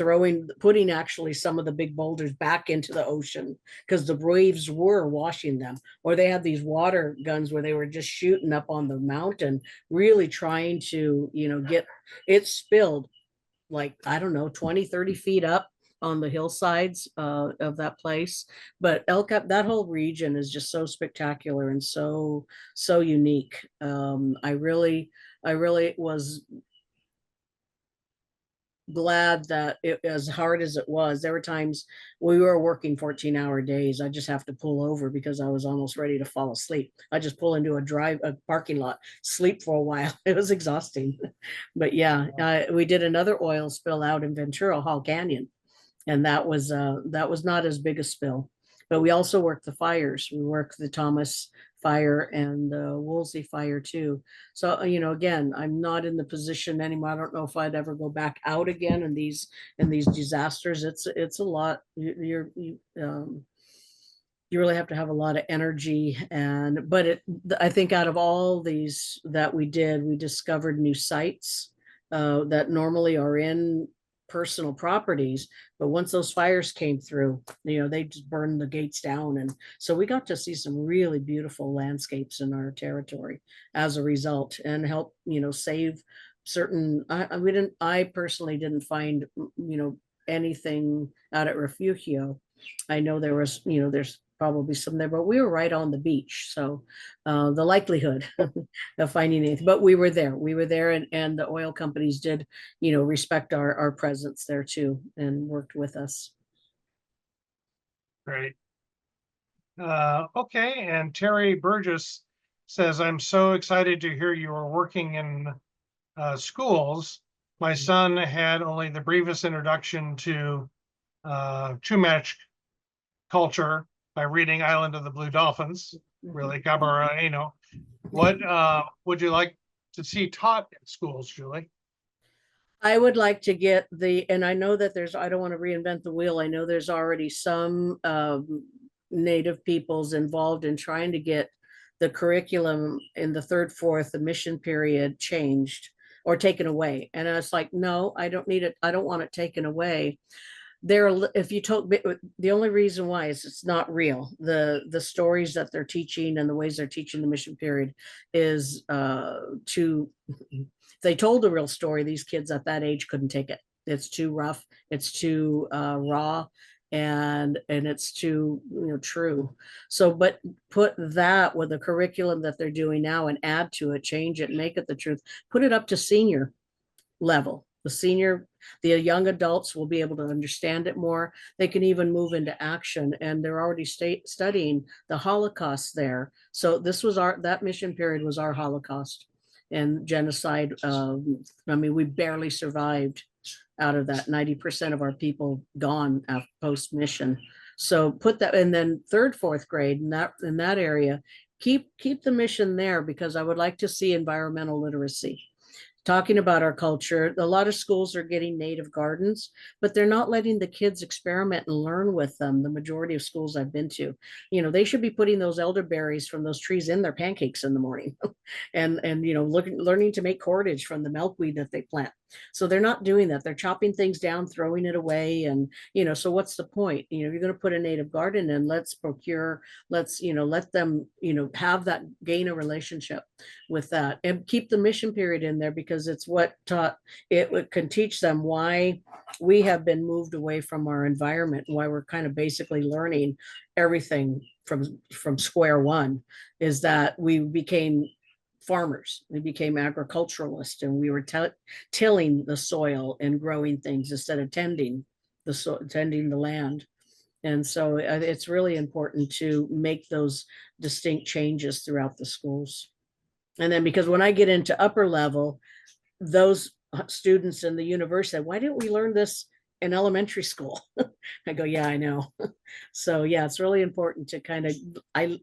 putting actually some of the big boulders back into the ocean because the waves were washing them, or they had these water guns where they were just shooting up on the mountain, really trying to, get it spilled like, I don't know, 20, 30 feet up on the hillsides of that place. But El Cap, that whole region is just so spectacular and so unique. I really was glad that as hard as it was, there were times we were working 14-hour days. I just have to pull over because I was almost ready to fall asleep. I just pull into a parking lot, sleep for a while. It was exhausting. But yeah, we did another oil spill out in Ventura Hall Canyon, and that was not as big a spill. But we also worked the fires. We worked the Thomas fire and the Woolsey fire too. So, again, I'm not in the position anymore. I don't know if I'd ever go back out again in these disasters. It's a lot. You really have to have a lot of energy, but I think out of all these that we did, we discovered new sites that normally are in personal properties, but once those fires came through, they just burned the gates down, and so we got to see some really beautiful landscapes in our territory as a result, and help save certain. I personally didn't find anything out at Refugio. I know there was, there's probably some there, but we were right on the beach. So the likelihood of finding anything, but we were there, and the oil companies did, respect our presence there too, and worked with us. Great. Okay, and Terry Burgess says, I'm so excited to hear you are working in schools. My son had only the briefest introduction to Chumash culture by reading Island of the Blue Dolphins, really Barbareno. What would you like to see taught in schools, Julie? I would like to get and I know that I don't want to reinvent the wheel. I know there's already some Native peoples involved in trying to get the curriculum in the third, fourth, the mission period changed or taken away. And I was like, no, I don't need it. I don't want it taken away. If you told, the only reason why is it's not real. The stories that they're teaching and the ways they're teaching the mission period is if they told the real story, these kids at that age couldn't take it. It's too rough, it's too raw, and it's too true. So but put that with the curriculum that they're doing now and add to it, change it, make it the truth, put it up to senior level. The young adults will be able to understand it more. They can even move into action, and they're already studying the Holocaust there. So that mission period was our Holocaust and genocide. I mean, we barely survived out of that. 90% of our people gone post mission. So put that, and then third, fourth grade in that area, keep the mission there, because I would like to see environmental literacy. Talking about our culture, a lot of schools are getting native gardens, but they're not letting the kids experiment and learn with them. The majority of schools I've been to, they should be putting those elderberries from those trees in their pancakes in the morning, and learning to make cordage from the milkweed that they plant. So they're not doing that. They're chopping things down, throwing it away. And, so what's the point? You're going to put a native garden in, let's procure, let's, let them, have that, gain a relationship with that, and keep the mission period in there, because it's what taught, can teach them why we have been moved away from our environment, and why we're kind of basically learning everything from square one, is that we became farmers, we became agriculturalists, and we were tilling the soil and growing things instead of tending the land. And so it's really important to make those distinct changes throughout the schools. And then, because when I get into upper level, those students in the university said, why didn't we learn this in elementary school? I go, yeah, I know. So yeah, it's really important to kind of, I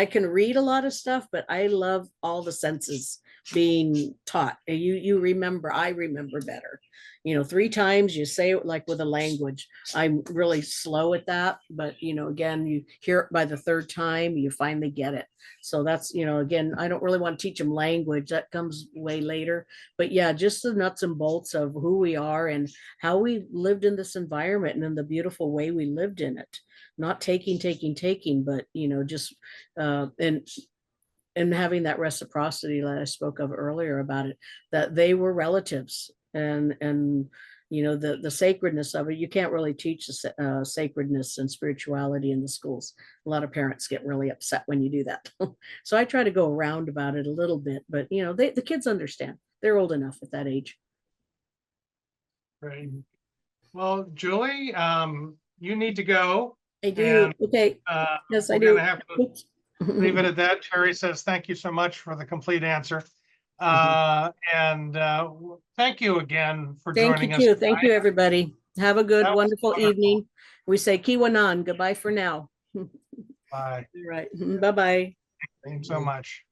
can read a lot of stuff, but I love all the senses being taught. You remember, I remember better. 3 times you say it like with a language. I'm really slow at that, but again, you hear it by the 3rd time, you finally get it. So that's, again, I don't really want to teach them language. That comes way later. But yeah, just the nuts and bolts of who we are and how we lived in this environment and in the beautiful way we lived in it. Not taking, but just and having that reciprocity that I spoke of earlier about it, that they were relatives, and the sacredness of it. You can't really teach the sacredness and spirituality in the schools. A lot of parents get really upset when you do that. So I try to go around about it a little bit, but the kids understand. They're old enough at that age. Right. Well, Julie, you need to go. I do. Okay. Yes, I we're do. gonna have to leave it at that. Terry says, thank you so much for the complete answer. And thank you again for joining us. Thank you too. Thank you, everybody. Have a good, That was wonderful wonderful. evening. We say Kiwanan. Goodbye for now. Bye. All right. Bye-bye. Thank you so much.